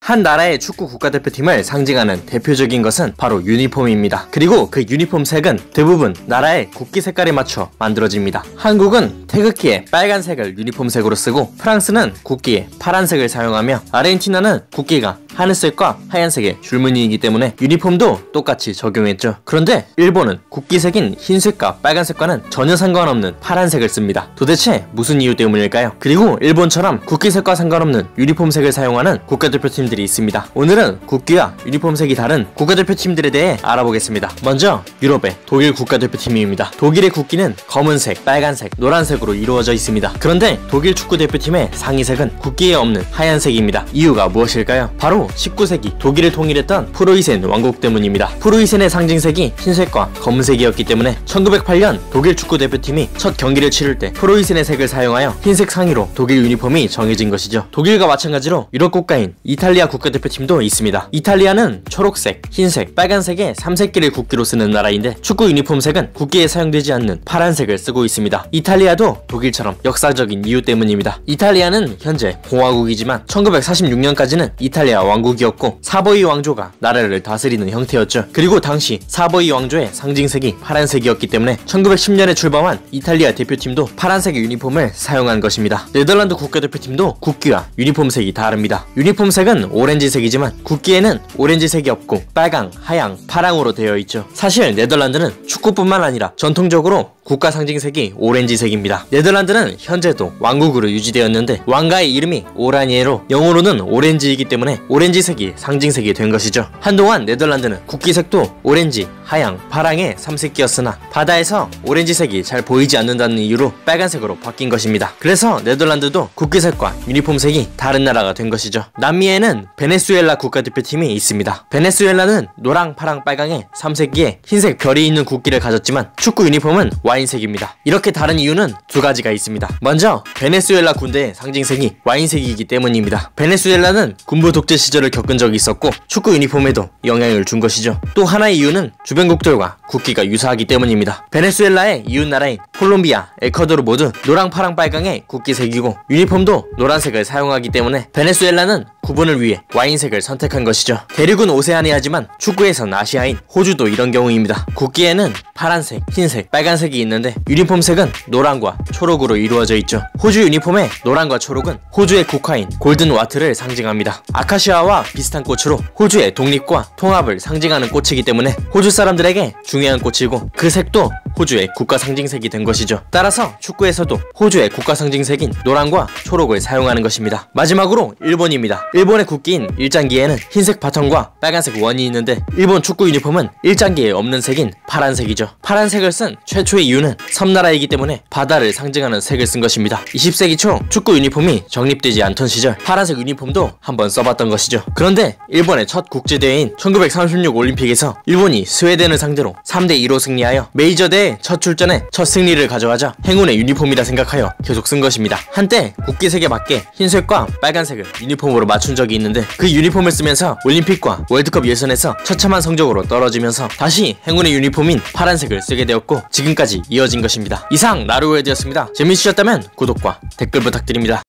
한 나라의 축구 국가대표팀을 상징하는 대표적인 것은 바로 유니폼입니다. 그리고 그 유니폼 색은 대부분 나라의 국기 색깔에 맞춰 만들어집니다. 한국은 태극기에 빨간색을 유니폼 색으로 쓰고, 프랑스는 국기에 파란색을 사용하며, 아르헨티나는 국기가 하늘색과 하얀색의 줄무늬이기 때문에 유니폼도 똑같이 적용했죠. 그런데 일본은 국기색인 흰색과 빨간색과는 전혀 상관없는 파란색을 씁니다. 도대체 무슨 이유 때문일까요? 그리고 일본처럼 국기색과 상관없는 유니폼색을 사용하는 국가대표팀들이 있습니다. 오늘은 국기와 유니폼색이 다른 국가대표팀들에 대해 알아보겠습니다. 먼저 유럽의 독일 국가대표팀입니다. 독일의 국기는 검은색, 빨간색, 노란색으로 이루어져 있습니다. 그런데 독일 축구대표팀의 상의색은 국기에 없는 하얀색입니다. 이유가 무엇일까요? 바로 19세기 독일을 통일했던 프로이센 왕국 때문입니다. 프로이센의 상징색이 흰색과 검은색이었기 때문에 1908년 독일 축구대표팀이 첫 경기를 치를 때 프로이센의 색을 사용하여 흰색 상의로 독일 유니폼이 정해진 것이죠. 독일과 마찬가지로 유럽 국가인 이탈리아 국가대표팀도 있습니다. 이탈리아는 초록색, 흰색, 빨간색의 3색끼를 국기로 쓰는 나라인데, 축구 유니폼색은 국기에 사용되지 않는 파란색을 쓰고 있습니다. 이탈리아도 독일처럼 역사적인 이유 때문입니다. 이탈리아는 현재 공화국이지만 1946년까지는 이탈리아 왕국이었고, 사보이 왕조가 나라를 다스리는 형태였죠. 그리고 당시 사보이 왕조의 상징색이 파란색이었기 때문에 1910년에 출범한 이탈리아 대표팀도 파란색의 유니폼을 사용한 것입니다. 네덜란드 국가대표팀도 국기와 유니폼색이 다릅니다. 유니폼색은 오렌지색이지만 국기에는 오렌지색이 없고 빨강, 하양, 파랑으로 되어 있죠. 사실 네덜란드는 축구뿐만 아니라 전통적으로 국가 상징색이 오렌지색입니다. 네덜란드는 현재도 왕국으로 유지되었는데, 왕가의 이름이 오라니에로 영어로는 오렌지이기 때문에 오렌지색이 상징색이 된 것이죠. 한동안 네덜란드는 국기색도 오렌지, 하양, 파랑의 3색이었으나 바다에서 오렌지색이 잘 보이지 않는다는 이유로 빨간색으로 바뀐 것입니다. 그래서 네덜란드도 국기색과 유니폼색이 다른 나라가 된 것이죠. 남미에는 베네수엘라 국가대표팀이 있습니다. 베네수엘라는 노랑, 파랑, 빨강의 3색기에 흰색 별이 있는 국기를 가졌지만 축구 유니폼은 와인색입니다. 이렇게 다른 이유는 두 가지가 있습니다. 먼저 베네수엘라 군대의 상징색이 와인색이기 때문입니다. 베네수엘라는 군부 독재 시절을 겪은 적이 있었고 축구 유니폼에도 영향을 준 것이죠. 또 하나의 이유는 주변국들과 국기가 유사하기 때문입니다. 베네수엘라의 이웃나라인 콜롬비아, 에콰도르 모두 노랑, 파랑, 빨강의 국기색이고 유니폼도 노란색을 사용하기 때문에 베네수엘라는 구분을 위해 와인색을 선택한 것이죠. 대륙은 오세아니아지만 축구에선 아시아인 호주도 이런 경우입니다. 국기에는 파란색, 흰색, 빨간색이 있는데 유니폼색은 노랑과 초록으로 이루어져 있죠. 호주 유니폼의 노랑과 초록은 호주의 국화인 골든 와트를 상징합니다. 아카시아와 비슷한 꽃으로 호주의 독립과 통합을 상징하는 꽃이기 때문에 호주 사람들에게 중요한 꽃이고, 그 색도 호주의 국가 상징색이 된 것이죠. 따라서 축구에서도 호주의 국가 상징색인 노랑과 초록을 사용하는 것입니다. 마지막으로 일본입니다. 일본의 국기인 일장기에는 흰색 바탕과 빨간색 원이 있는데, 일본 축구 유니폼은 일장기에 없는 색인 파란색이죠. 파란색을 쓴 최초의 이유는 섬나라이기 때문에 바다를 상징하는 색을 쓴 것입니다. 20세기 초 축구 유니폼이 정립되지 않던 시절 파란색 유니폼도 한번 써봤던 것이죠. 그런데 일본의 첫 국제대회인 1936 올림픽에서 일본이 스웨덴을 상대로 3대2로 승리하여 메이저 대회 첫 출전에 첫 승리를 가져가자 행운의 유니폼이라 생각하여 계속 쓴 것입니다. 한때 국기색에 맞게 흰색과 빨간색을 유니폼으로 맞춘 적이 있는데, 그 유니폼을 쓰면서 올림픽과 월드컵 예선에서 처참한 성적으로 떨어지면서 다시 행운의 유니폼인 파란색을 쓰게 되었고, 지금까지 이어진 것입니다. 이상 나루월드였습니다. 재미있으셨다면 구독과 댓글 부탁드립니다.